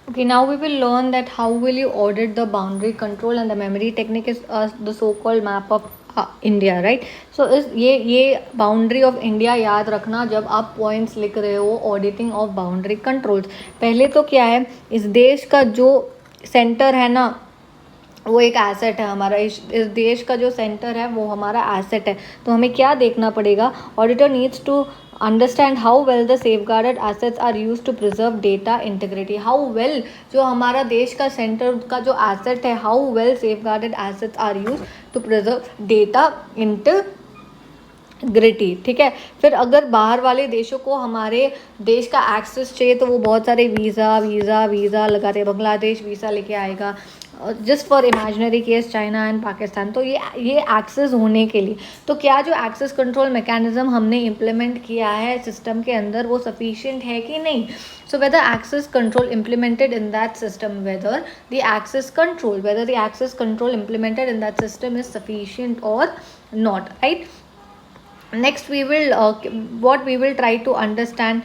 Okay, now we will learn that how will you audit the boundary control, and the memory technique is the so-called map of India, right. So इस ये boundary of India याद रखना जब आप points लिख रहे हो auditing of boundary controls. पहले तो क्या है, इस देश का जो सेंटर है ना, वो एक एसेट है हमारा. इस देश का जो सेंटर है वो हमारा एसेट है. तो हमें क्या देखना पड़ेगा, auditor needs to understand how well the safeguarded assets are use to preserve data integrity. How well जो हमारा देश का सेंटर का जो एसेट है, how well safeguarded assets are use to preserve data integrity. ठीक है. फिर अगर बाहर वाले देशों को हमारे देश का एक्सेस चाहिए तो वो बहुत सारे वीज़ा वीज़ा वीज़ा लगाते हैं. बांग्लादेश वीज़ा लेके आएगा, just for imaginary case China and Pakistan. तो ये एक्सेस होने के लिए, तो क्या जो एक्सेस कंट्रोल मैकेनिज्म हमने इम्प्लीमेंट किया है सिस्टम के अंदर वो सफिशिएंट है कि नहीं. So whether access control implemented in that system, whether the access control implemented in that system is sufficient और not, right. Next we will what we will try to understand.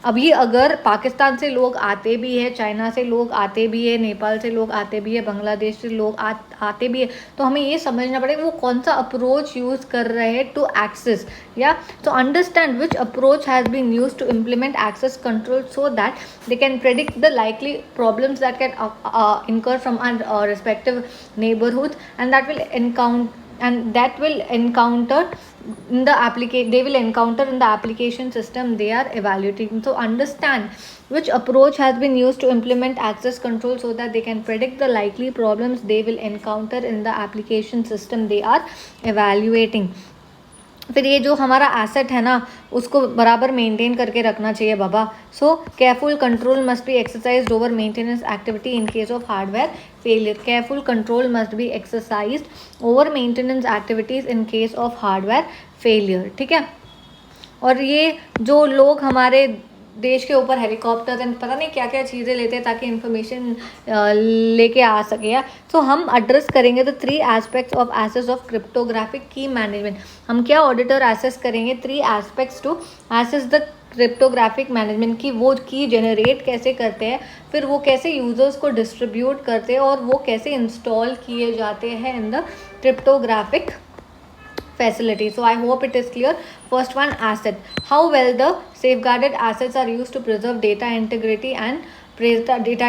अभी अगर पाकिस्तान से लोग आते भी है, चाइना से लोग आते भी है, नेपाल से लोग आते भी है, बांग्लादेश से लोग आते भी है, तो हमें ये समझना पड़ेगा वो कौन सा अप्रोच यूज़ कर रहे हैं टू एक्सेस. या तो understand which approach has been use to implement access control so that they can predict the likely problems that can incur from our respective neighborhoods, and that will encounter in the application system they are evaluating. So understand which approach has been used to implement access control so that they can predict the likely problems they will encounter in the application system they are evaluating. फिर ये जो हमारा asset है ना उसको बराबर maintain करके रखना चाहिए बाबा. So careful control must be exercised over maintenance activity in case of hardware failure. Careful control must be exercised over maintenance activities in case of hardware failure. ठीक है. और ये जो लोग हमारे देश के ऊपर हेलीकॉप्टर एंड पता नहीं क्या क्या चीज़ें लेते हैं ताकि इन्फॉर्मेशन लेके आ सके. तो हम एड्रेस करेंगे the 3 aspects of assess of cryptographic key management. हम क्या ऑडिटर एसेस करेंगे 3 aspects to assess the cryptographic management की. वो की जनरेट कैसे करते हैं, फिर वो कैसे यूज़र्स को डिस्ट्रीब्यूट करते हैं और वो कैसे इंस्टॉल किए जाते हैं in the cryptographic facility. So I hope it is clear. First one, asset. How well the safeguarded assets are used to preserve data integrity and data.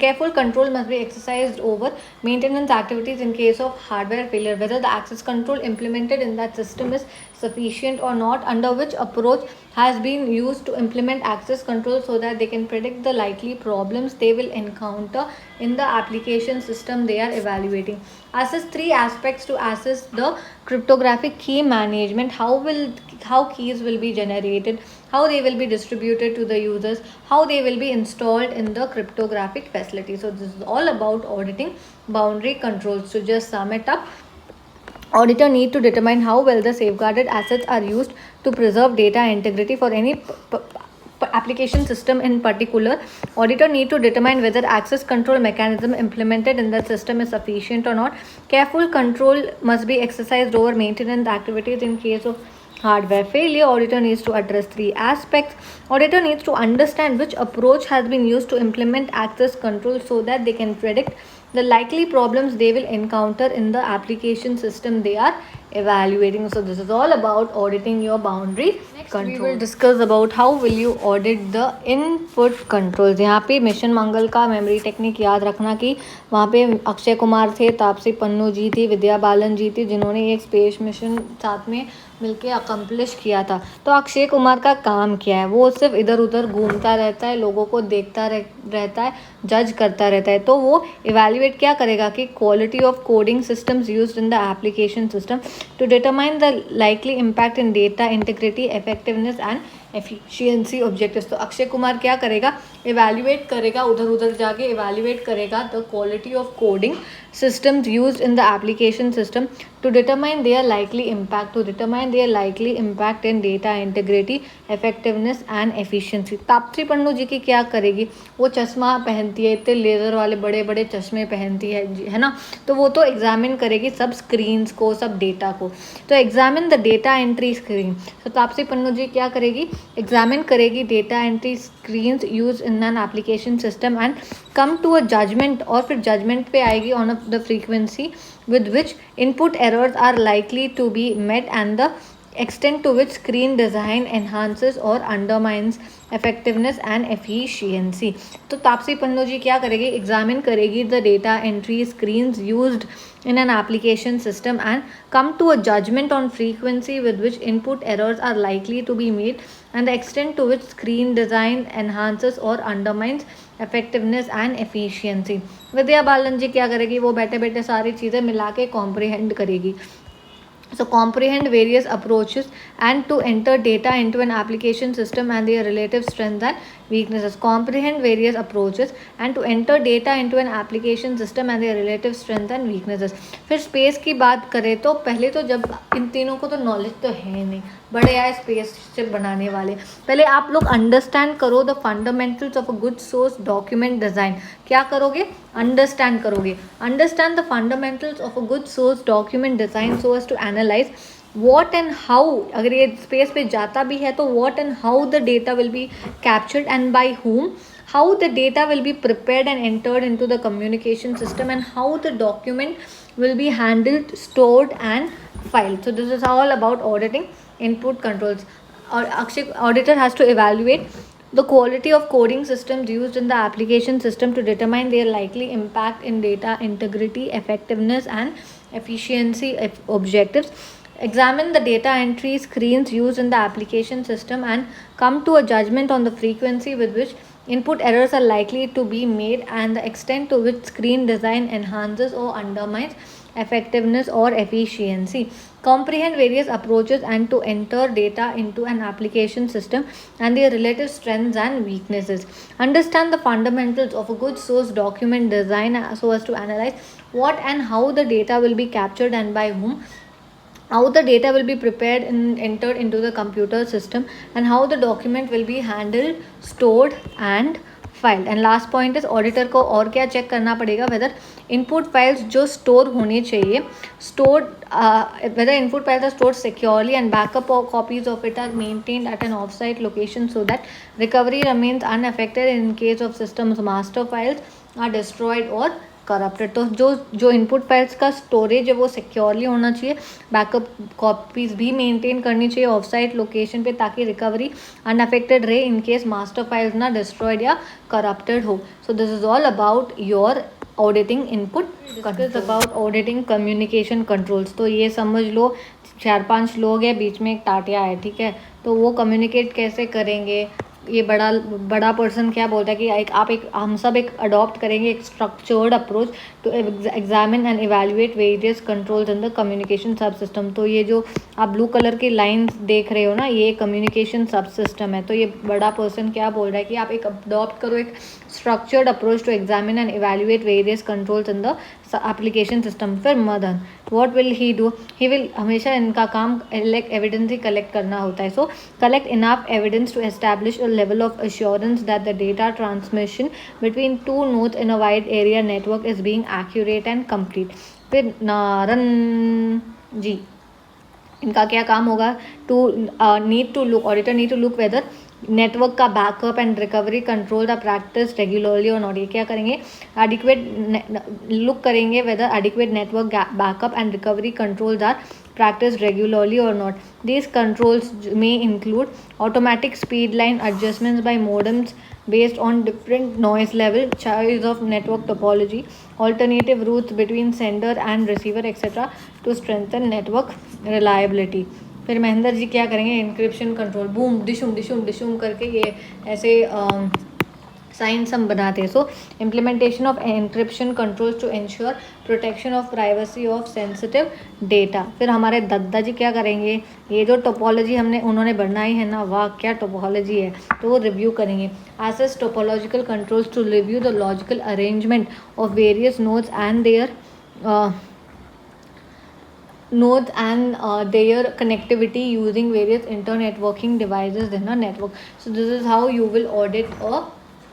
Careful control must be exercised over maintenance activities in case of hardware failure. Whether the access control implemented in that system is sufficient or not. Under which approach has been used to implement access control so that they can predict the likely problems they will encounter in the application system they are evaluating. Assess 3 aspects to assess the cryptographic key management. How keys will be generated, how they will be distributed to the users, how they will be installed in the cryptographic facility. So this is all about auditing boundary controls. So just sum it up. Auditor need to determine how well the safeguarded assets are used to preserve data integrity for any application system in particular. Auditor need to determine whether access control mechanism implemented in that system is sufficient or not. Careful control must be exercised over maintenance activities in case of hardware failure. Auditor needs to address 3 aspects. Auditor needs to understand which approach has been used to implement access control so that they can predict the likely problems they will encounter in the application system they are evaluating. So this is all about auditing your boundary control. We will discuss about how will you audit the input controls. यहाँ पे mission मंगल का memory technique याद रखना कि वहाँ पे अक्षय कुमार थे, तापसी पन्नू जी थी, विद्या बालन जी थी, जिन्होंने एक स्पेस मिशन साथ में मिलके अकम्प्लिश किया था. तो अक्षय कुमार का काम क्या है, वो सिर्फ इधर उधर घूमता रहता है, लोगों को देखता रहता है, जज करता रहता है. तो वो इवेल्युएट क्या करेगा कि quality of coding systems used in the application system to determine the likely impact in data integrity, effectiveness and efficiency objectives. तो अक्षय कुमार क्या करेगा, इवेल्युएट करेगा, उधर उधर जाके इवेल्युएट करेगा the quality of coding systems used in the application system to determine their likely impact in data integrity, effectiveness and efficiency. Taapsee Pannu ji की क्या करेगी, वो चश्मा पहनती है, इतने लेज़र वाले बड़े बड़े चश्मे पहनती है ना, तो वो तो एग्जामिन करेगी सब स्क्रीन्स को, सब डेटा को. तो examine the data entry screen. तो तापसी पन्नू जी क्या करेगी, एग्जामिन करेगी data entry screens use in an application system and come to a judgment, और फिर जजमेंट पे आएगी on the frequency with which input errors are likely to be met and the extent to which screen design enhances or undermines effectiveness and efficiency. तो तापसी पन्नू जी क्या करेगी, examine करेगी the data entry screens used in an application system and come to a judgment on frequency with which input errors are likely to be made and the extent to which screen design enhances or undermines effectiveness and efficiency. Vidya Balan जी क्या करेगी, वो बैठे बैठे सारी चीज़ें मिला के comprehend करेगी. So comprehend various approaches and to enter data into an application system and their relative strengths and weaknesses. Comprehend various approaches and to enter data into an application system and their relative strengths and weaknesses. फिर space की बात करें तो पहले तो जब इन तीनों को तो नॉलेज तो है नहीं, बड़े आए स्पेसशिप बनाने वाले, पहले आप लोग अंडरस्टैंड करो the fundamentals of a good source document design. क्या करोगे, अंडरस्टैंड करोगे. Understand the fundamentals of a good source document design so as to analyse what and how, अगर ये स्पेस पे जाता भी है तो what and how the data will be captured and by whom, how the data will be prepared and entered into the communication system and how the document will be handled, stored and filed. So this is all about auditing input controls. Akshay, auditor has to evaluate the quality of coding systems used in the application system to determine their likely impact in data integrity, effectiveness and efficiency objectives. Examine the data entry screens used in the application system and come to a judgment on the frequency with which input errors are likely to be made and the extent to which screen design enhances or undermines effectiveness or efficiency. Comprehend various approaches and to enter data into an application system and their relative strengths and weaknesses. Understand the fundamentals of a good source document design so as to analyze what and how the data will be captured and by whom, how the data will be prepared and entered into the computer system and how the document will be handled, stored and filed. And last point is auditor को और क्या check करना पड़ेगा, whether input files जो store होने चाहिए, stored whether input files are stored securely and backup copies of it are maintained at an offsite location so that recovery remains unaffected in case of system's master files are destroyed or corrupted. तो जो input files का storage है वो securely होना चाहिए, backup copies भी maintain करनी चाहिए ऑफ साइट लोकेशन पे ताकि रिकवरी अनअफेक्टेड रहे इन केस मास्टर फाइल्स ना डिस्ट्रॉयड या करप्टेड हो. So this is all about your auditing input. This about auditing communication controls. तो ये समझ लो 4-5 लोग हैं, बीच में एक टाटिया है, ठीक है, तो वो कम्युनिकेट कैसे करेंगे. ये बड़ा पर्सन क्या बोलता है कि हम सब एक अडॉप्ट करेंगे एक structured approach to examine and evaluate various controls in the communication subsystem. तो ये जो आप ब्लू कलर की लाइंस देख रहे हो ना, ये कम्युनिकेशन सब सिस्टम है. तो ये बड़ा पर्सन क्या बोल रहा है कि आप एक अडॉप्ट करो एक structured approach to examine and evaluate various controls in the application system. फिर Madan what will he do, he will, हमेशा इनका काम एविडेंस ही कलेक्ट करना होता है. So collect enough evidence to establish a level of assurance that the data transmission between two nodes in a wide area network is being accurate and complete. फिर नारन जी इनका क्या काम होगा, to need to look, auditor need to look whether network का backup and recovery control the practice regularly और not. ये क्या करेंगे, एडिक्वेट लुक करेंगे whether adequate network backup and recovery controls are practiced regularly or not. These controls may include automatic speed line adjustments by modems based on different noise level, choice of network topology, alternative routes between sender and receiver, etc. to strengthen network reliability. फिर महेंद्र जी क्या करेंगे, encryption control, boom डिशुम करके ये ऐसे science हम बनाते हैं. So implementation of encryption controls to ensure protection of privacy of sensitive data. फिर हमारे दद्दा जी क्या करेंगे, ये जो टोपोलॉजी उन्होंने बनाई है ना, वाह क्या टोपोलॉजी है, तो वो रिव्यू करेंगे. Assess topological controls to review the logical arrangement of various nodes and their nodes and their connectivity using various inter-networking devices in a network. So this is how you will audit a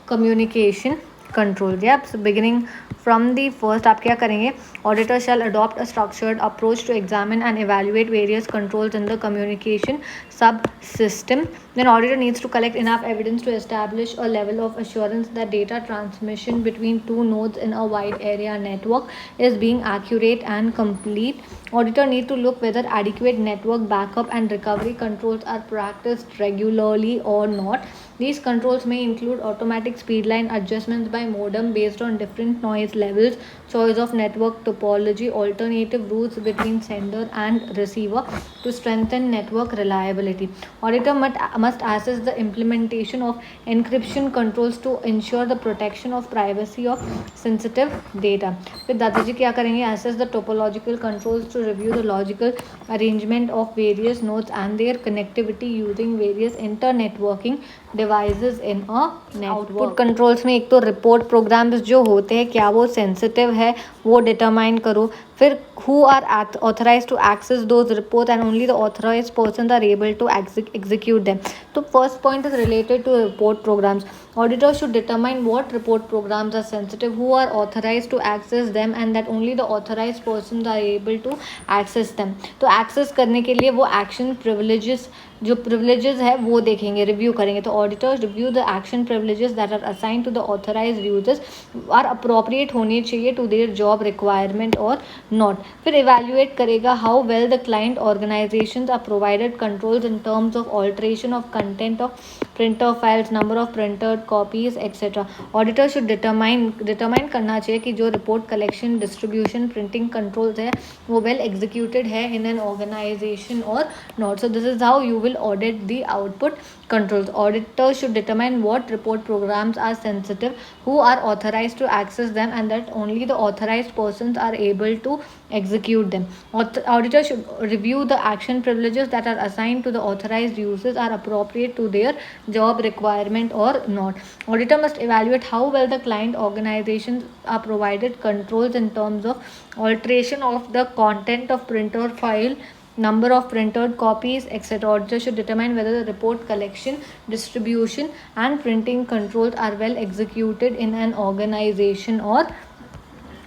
communication control. Yep. So beginning from the first, आप क्या करेंगे? Auditor shall adopt a structured approach to examine and evaluate various controls in the communication subsystem. Then auditor needs to collect enough evidence to establish a level of assurance that data transmission between two nodes in a wide area network is being accurate and complete. Auditor need to look whether adequate network backup and recovery controls are practiced regularly or not. These controls may include automatic speedline adjustments by modem based on different noise levels, choice of network topology, alternative routes between sender and receiver to strengthen network reliability. Auditor must assess the implementation of encryption controls to ensure the protection of privacy of sensitive data. फिर दादाजी क्या करेंगे? Assess the topological controls to review the logical arrangement of various nodes and their connectivity using various inter-networking devices in a network. Output controls में एक तो report programs जो होते हैं क्या वो sensitive है वो determine करो. फिर who are authorized to access those reports and only the authorized persons are able to execute them. So first point is related to report programs. Auditor should determine what report programs are sensitive, who are authorized to access them and that only the authorized persons are able to access them. तो access करने के लिए वो action privileges जो privileges है वो देखेंगे, review करेंगे. तो auditors review the action privileges that are assigned to the authorized users are appropriate होने चाहिए to their job requirement or not. फिर evaluate करेगा how well the client organizations are provided controls in terms of alteration of content of printer files, number of printed copies, etc. Auditor should determine करना चाहिए कि जो report collection, distribution, printing controls है वो well executed है in an organization or not. So this is how you will audit the output controls. Auditor should determine what report programs are sensitive, who are authorized to access them and that only the authorized persons are able to execute them. Auditor should review the action privileges that are assigned to the authorized users are appropriate to their job requirement or not. Auditor must evaluate how well the client organizations are provided controls in terms of alteration of the content of printer file, number of printed copies, etc. Auditor should determine whether the report collection, distribution and printing controls are well executed in an organization or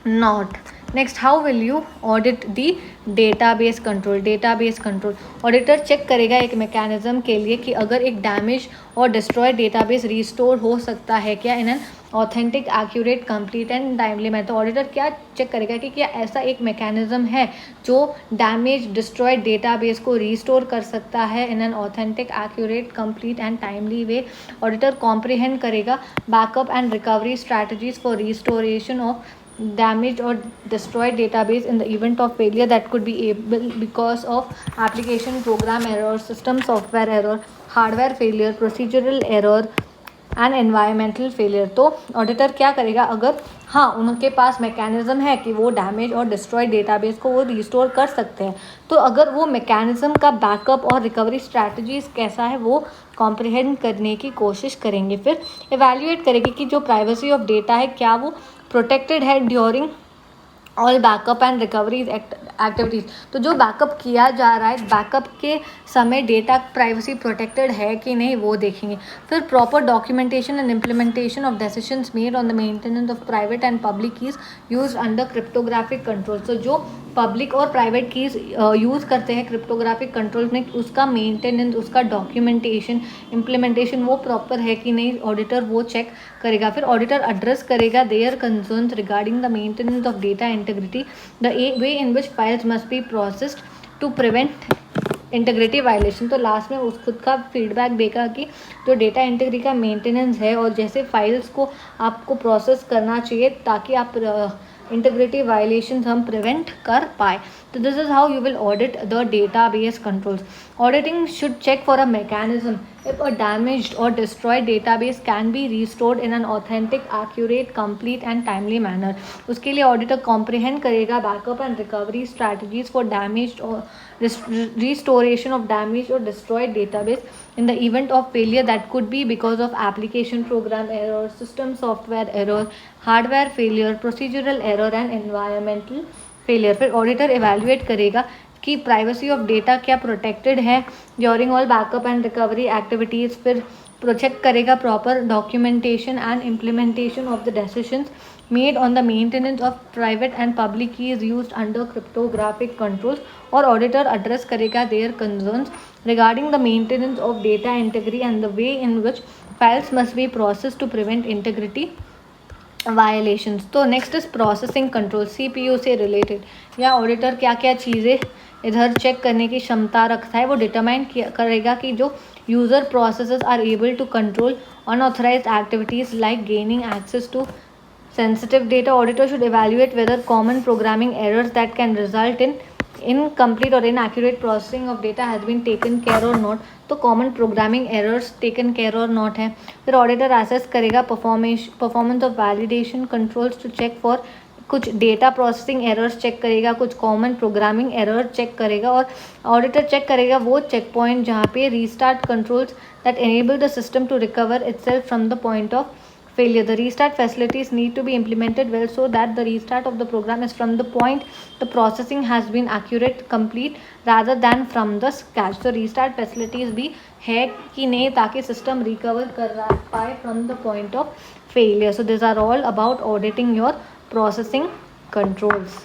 not. Next, how will you audit the database control? Database control auditor check करेगा एक mechanism के लिए कि अगर एक damage और destroy database restore हो सकता है क्या in an authentic, accurate, complete and timely manner. तो ऑडिटर क्या चेक करेगा कि क्या ऐसा एक मैकेनिज्म है जो डैमेज डिस्ट्रॉय डेटाबेस को रिस्टोर कर सकता है in an authentic, accurate, complete and timely way. Auditor comprehend करेगा backup and recovery strategies for restoration of damaged or destroyed database in the event of failure that could be able because of application program error, system software error, hardware failure, procedural error and environmental failure. तो auditor क्या करेगा? अगर हाँ उनके पास mechanism है कि वो damage और डिस्ट्रॉय डेटाबेस को वो रिस्टोर कर सकते हैं, तो अगर वो मैकेनिज्म का बैकअप और रिकवरी स्ट्रैटेजीज कैसा है वो कॉम्प्रिहेंड करने की कोशिश करेंगे. फिर एवेल्यूएट करेंगे कि जो प्राइवेसी ऑफ डेटा है क्या वो प्रोटेक्टेड है during all backup and recovery activities. तो जो बैकअप किया जा रहा है बैकअप के समय डेटा प्राइवेसी प्रोटेक्टेड है कि नहीं वो देखेंगे. फिर proper documentation and implementation of decisions made on the maintenance of private and public keys use under cryptographic control. तो जो पब्लिक और प्राइवेट कीज यूज़ करते हैं क्रिप्टोग्राफिक कंट्रोल में उसका मेंटेनेंस, उसका डॉक्यूमेंटेशन, इम्प्लीमेंटेशन वो प्रॉपर है कि नहीं ऑडिटर वो चेक करेगा. फिर ऑडिटर एड्रेस करेगा their concerns regarding the maintenance of data integrity, the way in which files must be processed to prevent integrity violation. तो लास्ट में उस खुद का फीडबैक देगा कि जो डेटा इंटीग्रिटी का मेंटेनेंस है और जैसे फाइल्स को आपको प्रोसेस करना चाहिए ताकि आप इंटीग्रिटी वायलेशन हम प्रिवेंट कर पाए. तो this is how you will audit the database controls. Auditing should check for a mechanism if a damaged or destroyed database can be restored in an authentic, accurate, complete and timely manner. उसके लिए auditor comprehend करेगा backup and recovery strategies for damaged और restoration of damaged or destroyed database in the event of failure that could be because of application program error, system software error, hardware failure, procedural error and environmental failure. फिर auditor evaluate करेगा कि privacy of data क्या protected है during all backup and recovery activities. फिर project करेगा proper documentation and implementation of the decisions made on the maintenance of private and public keys used under cryptographic controls, और auditor address करेगा their concerns regarding the maintenance of data integrity and the way in which files must be processed to prevent integrity violations. तो next is processing control, CPU से related या ऑडिटर क्या क्या चीज़ें इधर चेक करने की क्षमता रखता है वो डिटरमाइन करेगा कि जो user processes are able to control unauthorised activities like gaining access to sensitive data. Auditor should evaluate whether common programming errors that can result in incomplete or inaccurate processing of data has been taken care or not. तो common programming errors taken care or not है। फिर auditor assess करेगा performance of validation controls to check for कुछ data processing errors check करेगा, कुछ common programming error check करेगा, और auditor check करेगा वो चेक पॉइंट जहाँ पे restart controls that enable the system to recover itself from the point of failure. The restart facilities need to be implemented well so that the restart of the program is from the point the processing has been accurate, complete rather than from the scratch. So restart facilities भी है कि नहीं ताकि system recover कर पाए from the point of failure. So these are all about auditing your processing controls.